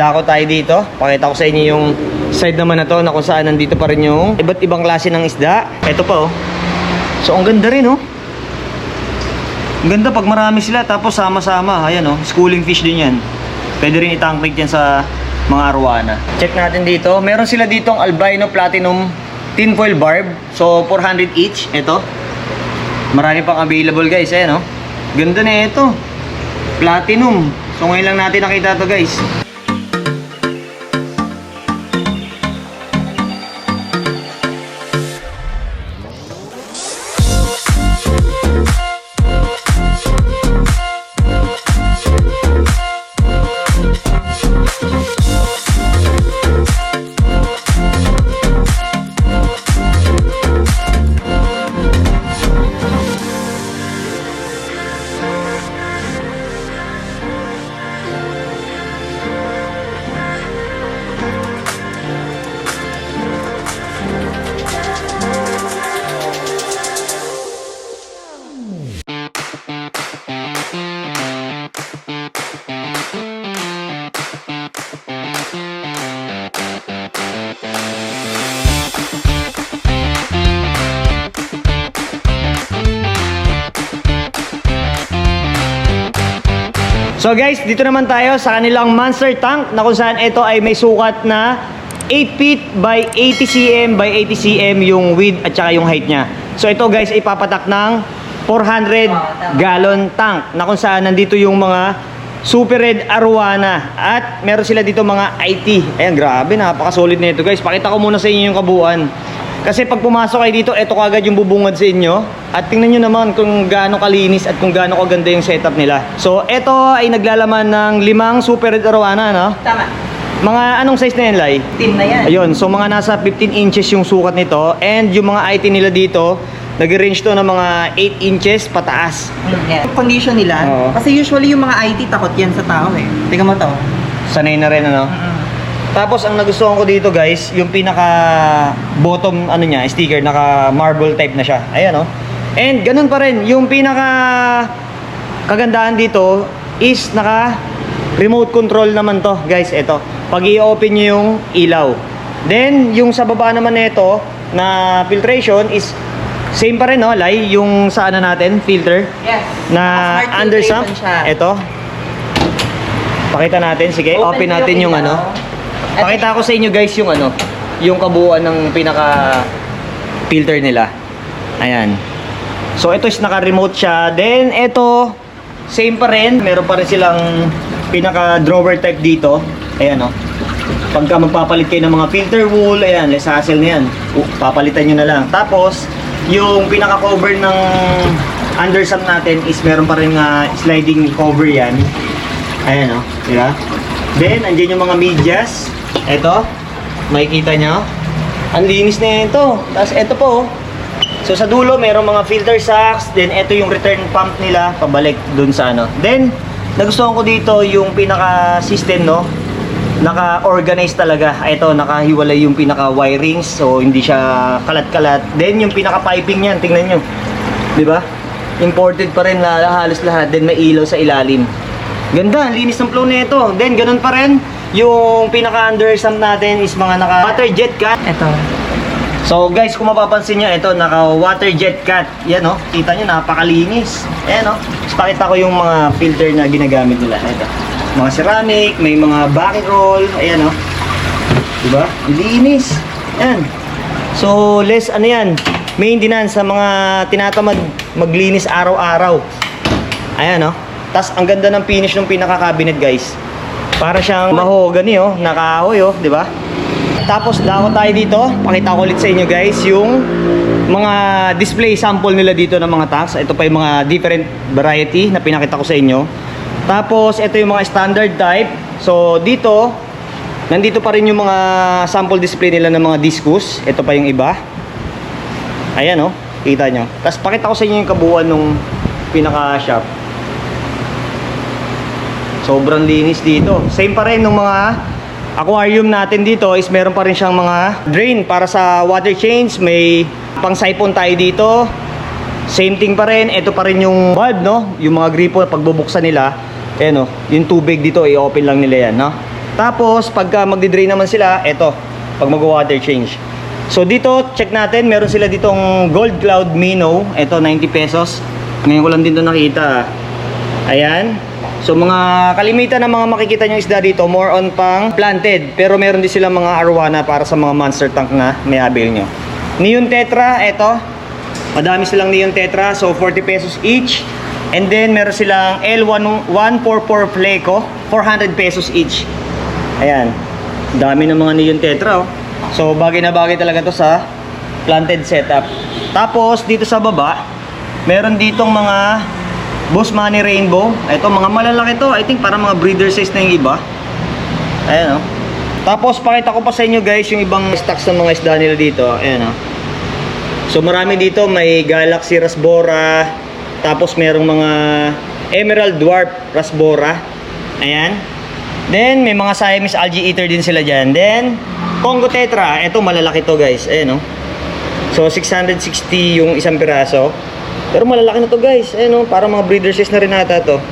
Dako tayo dito. Pakita ko sa inyo yung side naman na to na kung saan nandito pa rin yung iba't ibang klase ng isda. Ito pa oh. So ang ganda rin oh. Ang ganda pag marami sila tapos sama-sama. Ayan oh, schooling fish din yan. Pwede rin itangklik yan sa mga arwana. Check natin dito. Meron sila ditong albino platinum tinfoil barb. So 400 each. Ito. Marami pang available guys. Ayan oh. Ganda na ito. Platinum. So ngayon lang natin nakita to guys. So guys, dito naman tayo sa kanilang monster tank na kung saan ito ay may sukat na 8 feet by 80 cm by 80 cm yung width at saka yung height niya. So ito guys, ipapatak ng 400 gallon tank na kung saan nandito yung mga super red arwana at meron sila dito mga IT. Ayan, grabe, napaka-solid na ito guys. Pakita ko muna sa inyo yung kabuuan. Kasi pag pumasok kayo dito, ito kagad yung bubungad sa inyo. At tingnan nyo naman kung gaano kalinis at kung gaano kaganda yung setup nila. So, ito ay naglalaman ng 5 super red arwana, no? Tama. Mga anong size na yan, Lai? 15 na yan. Ayun, so mga nasa 15 inches yung sukat nito. And yung mga IT nila dito, nag-range to ng mga 8 inches pataas. Yeah. Condition nila. Oo. Kasi usually yung mga IT takot yan sa tao eh. Tingnan mo to. Sanay na rin, ano? Tapos ang nagustuhan ko dito guys, yung pinaka bottom ano niya, sticker, naka marble type na siya. Ayan oh. And ganun pa rin, yung pinaka kagandahan dito is naka remote control naman to, guys. Ito. Pag i-open niyo yung ilaw. Then yung sa baba naman nito na filtration is same pa rin, no? Lai, yung sa ano natin, filter. Yes. Na Smart under sump. filtration siya. Ito. Pakita natin, sige, open mo natin yung ilaw. ano. Pakita ko sa inyo guys yung ano, yung kabuuan ng pinaka filter nila. Ayan. So ito is naka-remote siya. Then ito same pa rin, meron pa rin silang pinaka drawer type dito. Ayan oh. Pagka magpapalit kayo ng mga filter wool, ayan, less hassle na yan. Papalitan nyo na lang. Tapos yung pinaka cover ng undersump natin is meron pa rin sliding cover yan. Ayan oh, di ba? Then andyan yung mga medyas. Ito, makikita nyo. Ang linis na ito. Tapos ito po. So sa dulo, mayroong mga filter sacks. Then ito yung return pump nila. Pabalik dun sa ano. Then, nagustuhan ko dito yung pinaka-system, no? Naka-organize talaga. Ito, nakahiwalay yung pinaka-wirings. So hindi siya kalat-kalat. Then yung pinaka-piping niyan, tingnan nyo. Diba? Imported pa rin halos lahat. Then may ilaw sa ilalim. Ganda, linis ng flow na ito. Then ganun pa rin. Yung pinaka-undersump natin is mga naka-water jet cut. Ito. So guys, kung mapapansin nyo, ito naka-water jet cut. Yan o, kita nyo, napakalinis. Ayan o. Tapos pakita ko yung mga filter na ginagamit nila. Ito. Mga ceramic, may mga bucket roll. Ayan o. Diba? Linis. Ayan. So less ano yan, maintenance sa mga tinatamad maglinis araw-araw. Ayan o. Tapos ang ganda ng finish ng pinaka-cabinet guys. Para siyang mahogany oh, nakahoy oh, di ba? Tapos dako tayo dito, pakita ko ulit sa inyo guys yung mga display sample nila dito ng mga tanks. Ito pa yung mga different variety na pinakita ko sa inyo. Tapos ito yung mga standard type. So dito, nandito pa rin yung mga sample display nila ng mga discus. Ito pa yung iba. Ayan oh, kita nyo. Tapos pakita ko sa inyo yung kabuuan ng pinaka-shop. Sobrang linis dito. Same pa rin ng mga aquarium natin dito is meron pa rin siyang mga drain para sa water change. May pang siphon tayo dito. Same thing pa rin. Ito pa rin yung valve, no? Yung mga gripo pagbubuksan nila. Ayan, no? Yung tubig dito, i-open lang nila yan, no? Tapos, pagka magdi-drain naman sila, eto, pag mag-water change. So, dito, check natin, meron sila ditong Gold Cloud Minnow. Eto, 90 pesos. Ngayon ko lang din ito nakita. Ayan. So, mga kalimitan na mga makikita nyo isda dito, more on pang planted. Pero meron din sila mga arwana para sa mga monster tank na may avail nyo. Neon Tetra, eto. Madami silang Neon Tetra. So, 40 pesos each. And then, meron silang L144 Fleco, 400 pesos each. Ayan. Dami ng mga Neon Tetra, oh. So, bagay na bagay talaga to sa planted setup. Tapos, dito sa baba, meron ditong mga Boss Money Rainbow. Ito, mga malalaki to. I think para mga breeder size na yung iba. Ayan, oh. Tapos, pakita ko pa sa inyo guys yung ibang stocks ng mga isda nila dito. Ayan, oh. So, marami dito. May Galaxy Rasbora. Tapos, merong mga Emerald Dwarf Rasbora. Ayan. Then, may mga Siamese Algae Eater din sila dyan. Then, Congo Tetra. Ito, malalaki to guys. Ayan, oh. So, 660 yung isang piraso. Pero malalaki na to guys. Ayan, oh. Para mga breeder size na rin nata to.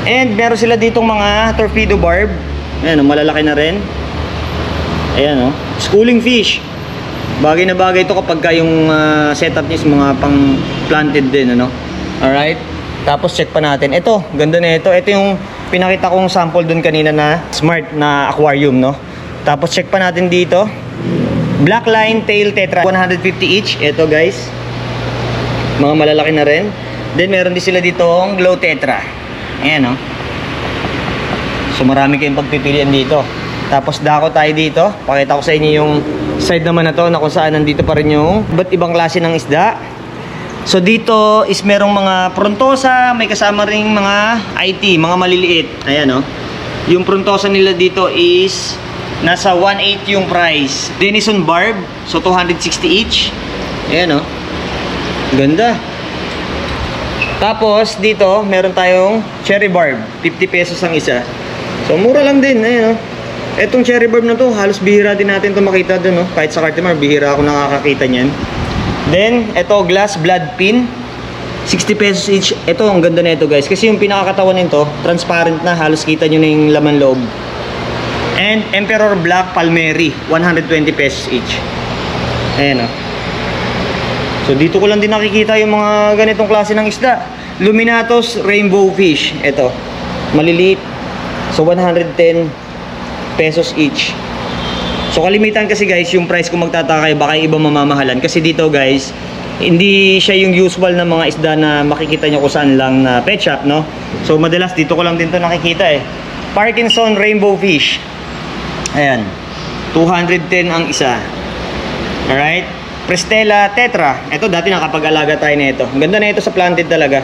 And, meron sila ditong mga Torpedo Barb. Ayan, oh. Malalaki na rin. Ayan, oh. Schooling fish. Bagay na bagay to kapag yung setup niya is mga pang planted din, ano. Alright. Tapos, check pa natin. Ito, ganda na ito. Ito yung pinakita kong sample dun kanina na smart na aquarium, no? Tapos check pa natin dito. Black Line Tail Tetra, 150 each. Ito guys, mga malalaki na rin. Then meron din sila ditong Glow Tetra. Ayan, no? So marami kayong pagpipilian dito. Tapos dako tayo dito. Pakita ko sa inyo yung side naman na to na kung saan nandito pa rin yung iba't ibang klase ng isda. So dito is merong mga prontosa, may kasama ring mga IT, mga maliliit. Ayan, no? Yung prontosa nila dito is nasa 1.8 yung price. Denison Barb, so 260 each. Ayan, no? Ganda. Tapos dito meron tayong Cherry Barb, 50 pesos ang isa. So mura lang din. Ayan, no? Etong Cherry Barb na to, halos bihira din natin to makita dun, no? Kahit sa Cartimar, bihira ako nakakakita niyan. Then, ito, glass blood pin, 60 pesos each. Ito, ang ganda na ito guys. Kasi yung pinakakatawan nito, transparent na. Halos kita nyo na yung laman loob. And, Emperor Black Palmeri, 120 pesos each. Ayan, o. So, dito ko lang din nakikita yung mga ganitong klase ng isda. Luminatus Rainbow Fish. Ito, maliliit. So, 110 pesos each. So kalimitan kasi guys, yung price kung magtataka kayo, baka iba mamamahalan. Kasi dito guys, hindi siya yung usual na mga isda na makikita nyo kung saan lang na pet shop, no? So madalas dito ko lang din to nakikita eh. Parkinson Rainbow Fish. Ayan. 210 ang isa. Alright. Prestella Tetra. Ito dati nakapag-alaga tayo na ito. Ang ganda na ito sa planted talaga.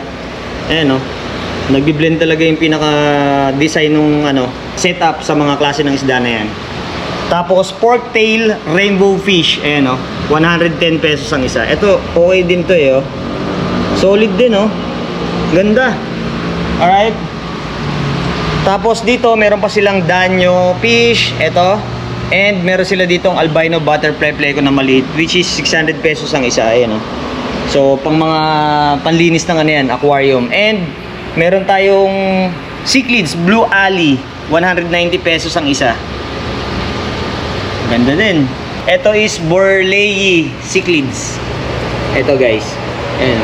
Ayan, no? Nagbi-blend talaga yung pinaka-design ng setup sa mga klase ng isda na yan. Tapos, Pork Tail Rainbow Fish. Ayan, o. 110 pesos ang isa. Ito, okay din to eh, oh. Solid din, oh. Ganda. Alright. Tapos, dito, meron pa silang Danyo Fish. Ito. And, meron sila ditong Albino Butterfly Pleco na maliit, which is 600 pesos ang isa. Ayan, oh. So, pang mga panlinis ng ano yan, aquarium. And, meron tayong Cichlids Blue Alley. 190 pesos ang isa. Ganda din. Ito is Borlei Cichlids. Ito guys. Ayan.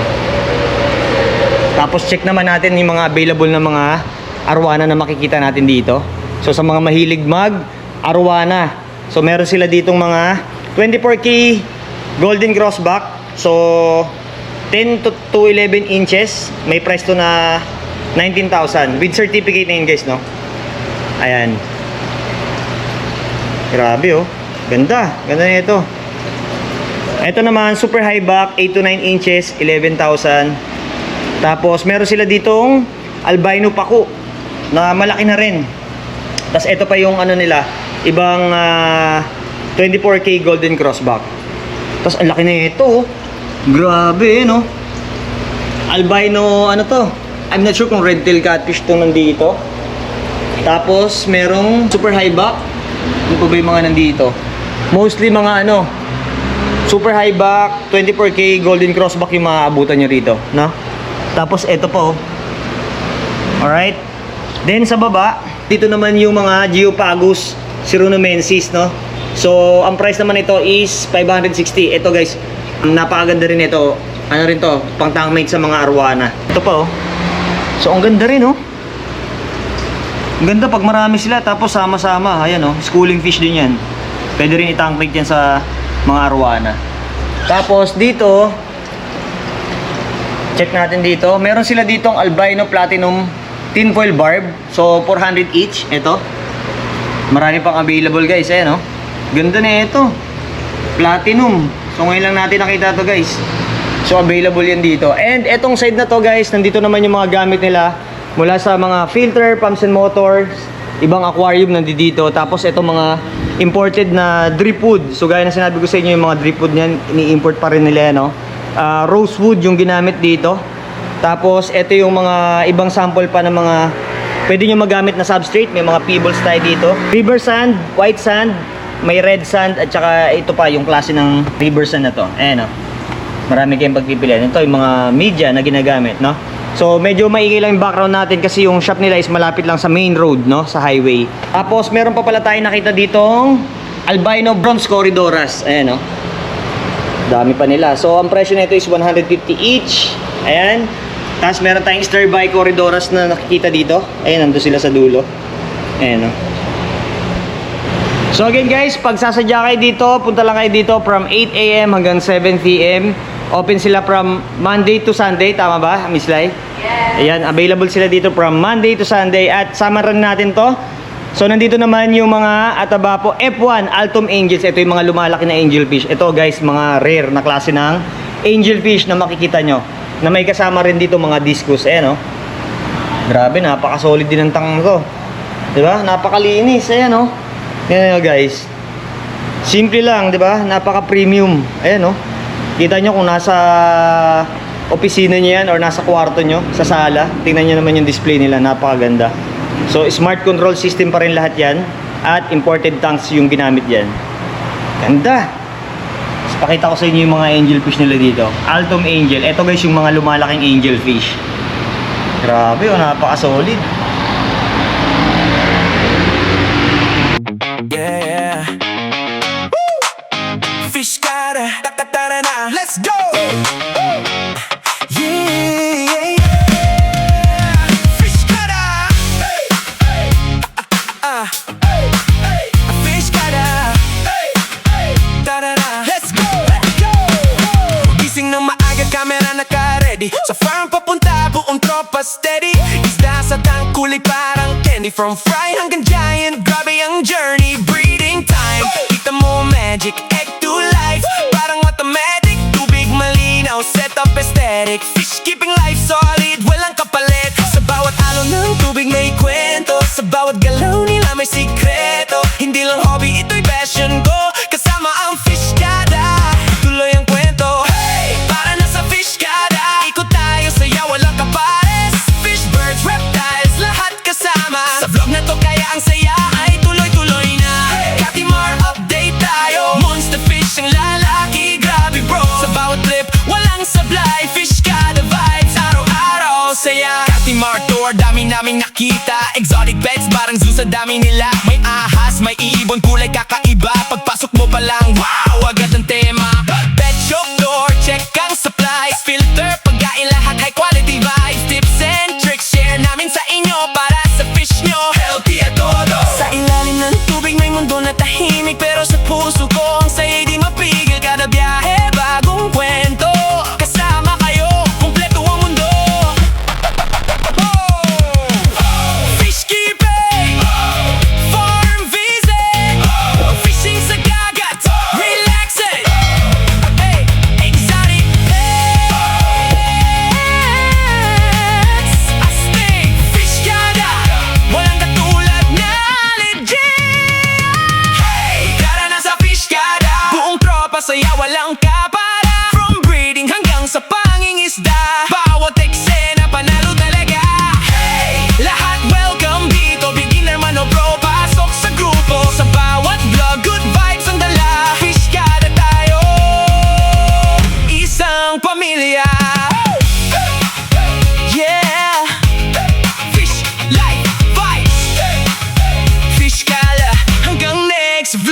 Tapos check naman natin yung mga available na mga arwana na makikita natin dito. So sa mga mahilig mag arwana. So meron sila ditong mga 24K Golden Crossback. So 10 to 11 inches. May price to na 19,000. With certificate na yun guys, no? Ayan. Grabe, oh. Ganda. Ganda na ito. Ito naman, super high back, 8 to 9 inches, 11,000. Tapos, meron sila ditong albino paku na malaki na rin. Tapos, ito pa yung ano nila, ibang 24K golden crossback. Tapos, ang laki na ito, oh. Grabe, no? Albino, ano to? I'm not sure kung red tail catfish to nandito. Tapos, merong super high back. Ano pa ba yung mga nandito? Mostly mga super high back, 24K golden crossback yung maaabutan nyo rito, no? Tapos ito po. Alright. Then sa baba, Dito naman yung mga Geopagus Cirunomensis, no? So, ang price naman ito is 560. Ito guys, napakaganda rin ito. Ano rin to, pang tangmate sa mga arwana. Ito pa oh. So, ang ganda rin oh. Ang ganda pag marami sila tapos sama-sama. Ayan oh, schooling fish din yan. Pwede rin itangmate yan sa mga arwana. Tapos dito, check natin dito. Meron sila ditong albino platinum tinfoil barb. So, 400 each. Ito. Marami pang available guys. Ayan oh. Ganda na ito. Platinum. So ngayon lang natin nakita to guys. So available yan dito. And etong side na to guys, nandito naman yung mga gamit nila. Mula sa mga filter, pumps and motors, ibang aquarium nandito. Tapos etong mga imported na drip wood. So gaya na sinabi ko sa inyo, yung mga drip wood niyan, ini-import pa rin nila, no? Rosewood yung ginamit dito. Tapos ito yung mga ibang sample pa ng mga pwede nyo magamit na substrate. May mga pebbles tayo dito. River sand, white sand, may red sand, at saka ito pa yung klase ng river sand na to. Ayan o. Marami kayong pagpipilian. Ito yung mga media na ginagamit, no? So medyo maingay lang yung background natin kasi yung shop nila is malapit lang sa main road, no? Sa highway. Tapos meron pa pala tayo nakita ditong albino bronze corridoras. Ayan o. Dami pa nila. So ang presyo nito is 150 each. Ayan. Tapos meron tayong starby corridoras na nakikita dito. Ayan, nandun sila sa dulo. Ayan o. So again guys, pag sasadya kayo dito, punta lang kayo dito from 8 AM hanggang 7 PM. Open sila from Monday to Sunday, tama ba, Miss Lai? Yes. Ayan, available sila dito from Monday to Sunday. At sama rin natin to. So nandito naman yung mga Atabapo F1 Altum Angels. Ito yung mga lumalaki na angelfish. Ito guys, mga rare na klase ng angelfish na makikita nyo. Na may kasama rin dito mga discus. Ayan o. Grabe, napaka-solid din ng tang to. Diba? Napakalinis. Ayan o. Yan guys. Simple lang, 'di ba? Napaka-premium. Ayan oh. Kita nyo kung nasa opisina niyo yan or nasa kwarto nyo, sa sala. Tingnan niyo naman yung display nila, napakaganda. So, smart control system pa rin lahat 'yan at imported tanks yung ginamit diyan. Ganda. So, pakita ko sa inyo yung mga angelfish nila dito. Altum Angel. Ito guys yung mga lumalaking angelfish. Grabe, oh, napaka-solid. Yeah. Woo! Fish gotta da-da-da-da-da. Let's go. Yeah. Fish gotta. Fish gotta. Da-da-da. Let's go. Gising ng maaga, camera naka-ready. Sa farm papunta, buong tropa steady. Isda sa tank, kulay parang candy. From fry hanggang giant, grabe ang journey. Breeding time, kita mo magic, egg to life. Parang automatic, tubig malinaw, set up aesthetic. Fish keeping life solid, walang kapalit. Sa bawat alon ng tubig may kwento. Sa bawat galaw nila may sikreto. Hindi lang hobby, ito'y passion ko. Kasama ang fish kada, tuloy ang kwento. Hey! Para na sa fish kada, ikot tayo, saya walang kapares. Fish, birds, reptiles, lahat kasama. Sa vlog na to kaya ang saya ay tuloy-tuloy na. Katimar, update tayo. Monster fish ang lalaki, grabe bro. Sa bawat trip, walang sablay. Fish kada vibes, araw-araw saya. Katimar tour, dami naming nakita. Exotic pets, parang zoo sa dami nila. May ahas, may ibon, kulay kakaiba. Pagpasok mo pa lang, wow, agad ang tema. Pet shop door, check ang supplies. Filter, pagkain lahat, high quality vibes. Tips and tricks, share namin sa inyo. Para sa fish nyo, healthy at todo. Sa ilalim ng tubig may mundo na tahimik. Pero sa puso ko, ang saya'y di mapigil. Kada biyahe, bagong kwento. Kasama kayo, kumpleto ang mundo. Fish keeping, farm visit, fishing sa dagat, relaxing. Hey, exotic pets, astig, fish kada, walang katulad na legit. Hey, tara na sa fish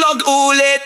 vlog ulit.